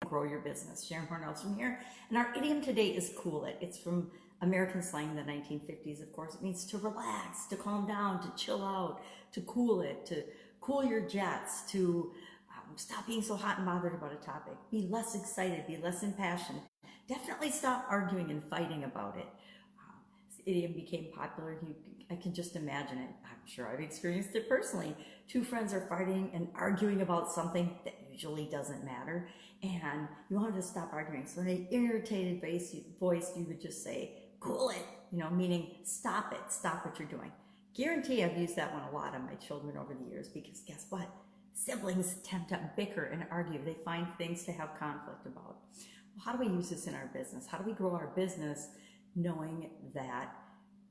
grow your business. Sharon Horne-Ellstrom here, and our idiom today is cool it. It's from American slang in the 1950s, of course. It means to relax, to calm down, to chill out, to cool it, to cool your jets, to stop being so hot and bothered about a topic. Be less excited, be less impassioned. Definitely stop arguing and fighting about it. This idiom became popular. I can just imagine it. I'm sure I've experienced it personally. Two friends are fighting and arguing about something that usually doesn't matter, and you wanted to stop arguing. So in an irritated voice, you would just say, cool it, meaning stop it, stop what you're doing. Guarantee I've used that one a lot on my children over the years, because guess what? Siblings tend to bicker and argue. They find things to have conflict about. Well, how do we use this in our business? How do we grow our business knowing that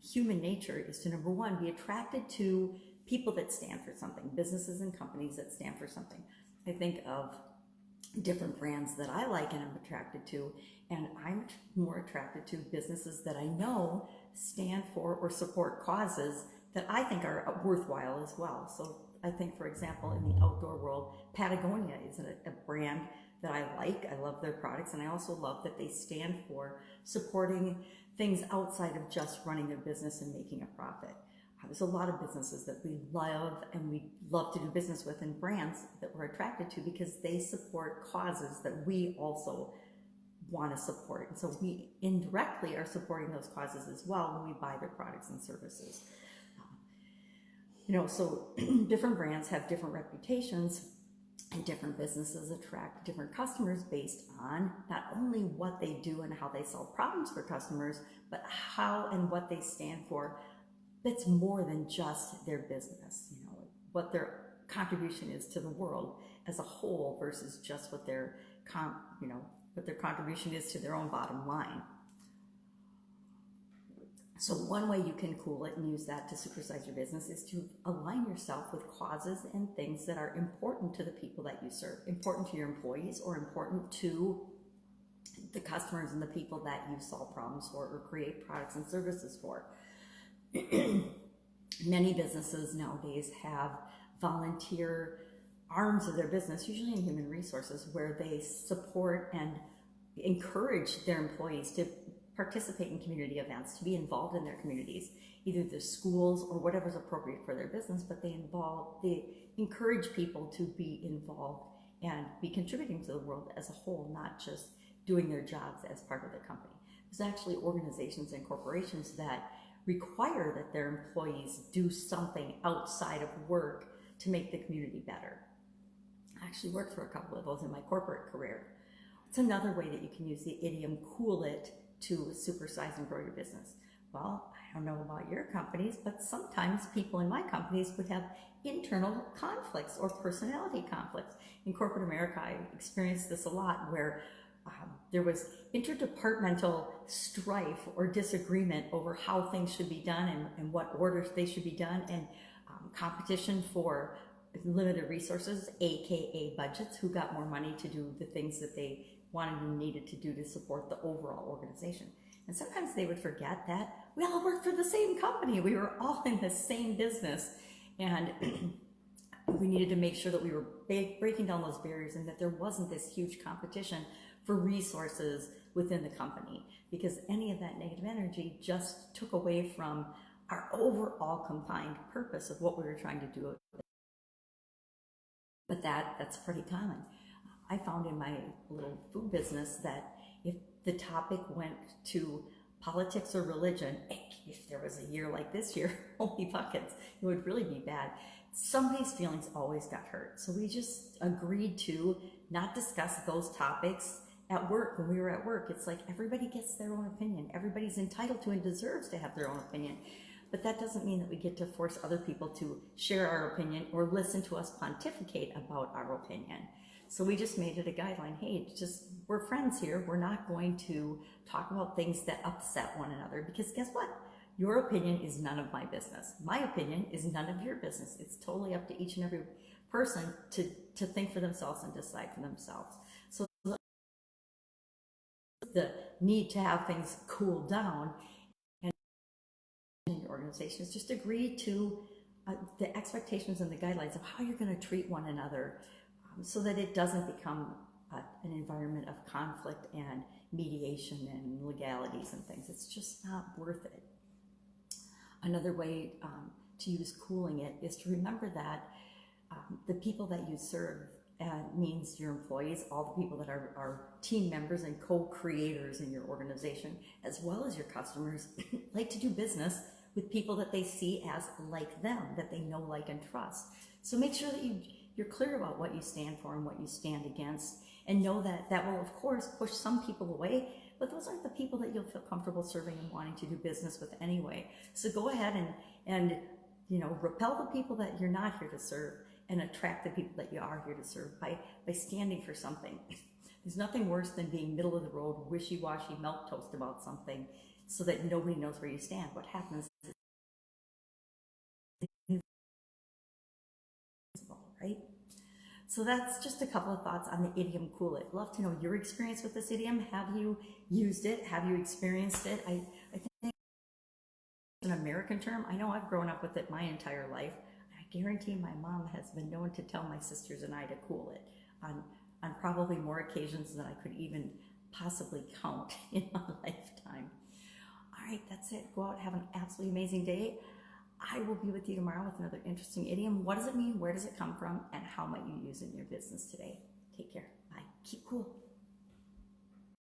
human nature is to, number one, be attracted to people that stand for something, businesses and companies that stand for something. I think of different brands that I like and I'm attracted to, and I'm more attracted to businesses that I know stand for or support causes that I think are worthwhile as well. So I think, for example, in the outdoor world, Patagonia is a brand that I like. I love their products, and I also love that they stand for supporting things outside of just running their business and making a profit. There's a lot of businesses that we love and we love to do business with, and brands that we're attracted to because they support causes that we also want to support. And so we indirectly are supporting those causes as well when we buy their products and services. So different brands have different reputations, and different businesses attract different customers based on not only what they do and how they solve problems for customers, but how and what they stand for. That's more than just their business, what their contribution is to the world as a whole versus just what their contribution is to their own bottom line. So one way you can cool it and use that to supersize your business is to align yourself with causes and things that are important to the people that you serve, important to your employees, or important to the customers and the people that you solve problems for or create products and services for. Many businesses nowadays have volunteer arms of their business, usually in human resources, where they support and encourage their employees to participate in community events, to be involved in their communities, either the schools or whatever's appropriate for their business, but they encourage people to be involved and be contributing to the world as a whole, not just doing their jobs as part of the company. There's actually organizations and corporations that require that their employees do something outside of work to make the community better. I actually worked for a couple of those in my corporate career. It's another way that you can use the idiom cool it to supersize and grow your business. Well, I don't know about your companies, but sometimes people in my companies would have internal conflicts or personality conflicts. In corporate America, I experienced this a lot, where there was interdepartmental strife or disagreement over how things should be done and what orders they should be done, and competition for limited resources, aka budgets, who got more money to do the things that they wanted and needed to do to support the overall organization. And sometimes they would forget that we all worked for the same company. We were all in the same business, and we needed to make sure that we were breaking down those barriers and that there wasn't this huge competition for resources within the company, because any of that negative energy just took away from our overall combined purpose of what we were trying to do. But that's pretty common. I found in my little food business that if the topic went to politics or religion, if there was a year like this year, holy buckets, it would really be bad. Somebody's feelings always got hurt. So we just agreed to not discuss those topics at work. When we were at work, it's like everybody gets their own opinion. Everybody's entitled to and deserves to have their own opinion. But that doesn't mean that we get to force other people to share our opinion or listen to us pontificate about our opinion. So we just made it a guideline. Hey, we're friends here. We're not going to talk about things that upset one another, because guess what? Your opinion is none of my business. My opinion is none of your business. It's totally up to each and every person to think for themselves and decide for themselves. So the need to have things cool down and in your organization is just agree to the expectations and the guidelines of how you're going to treat one another, so that it doesn't become an environment of conflict and mediation and legalities and things. It's just not worth it. Another way to use cooling it is to remember that the people that you serve means your employees, all the people that are team members and co-creators in your organization, as well as your customers, like to do business with people that they see as like them, that they know, like, and trust. So make sure that you're clear about what you stand for and what you stand against, and know that that will, of course, push some people away, but those aren't the people that you'll feel comfortable serving and wanting to do business with anyway. So go ahead and repel the people that you're not here to serve and attract the people that you are here to serve by standing for something. There's nothing worse than being middle of the road, wishy-washy, milquetoast about something so that nobody knows where you stand. What happens is, right? So that's just a couple of thoughts on the idiom cool it. Love to know your experience with this idiom. Have you used it? Have you experienced it? I think it's an American term. I know I've grown up with it my entire life. I guarantee my mom has been known to tell my sisters and I to cool it on probably more occasions than I could even possibly count in my lifetime. All right, that's it. Go out, have an absolutely amazing day. I will be with you tomorrow with another interesting idiom. What does it mean? Where does it come from? And how might you use it in your business today? Take care. Bye. Keep cool.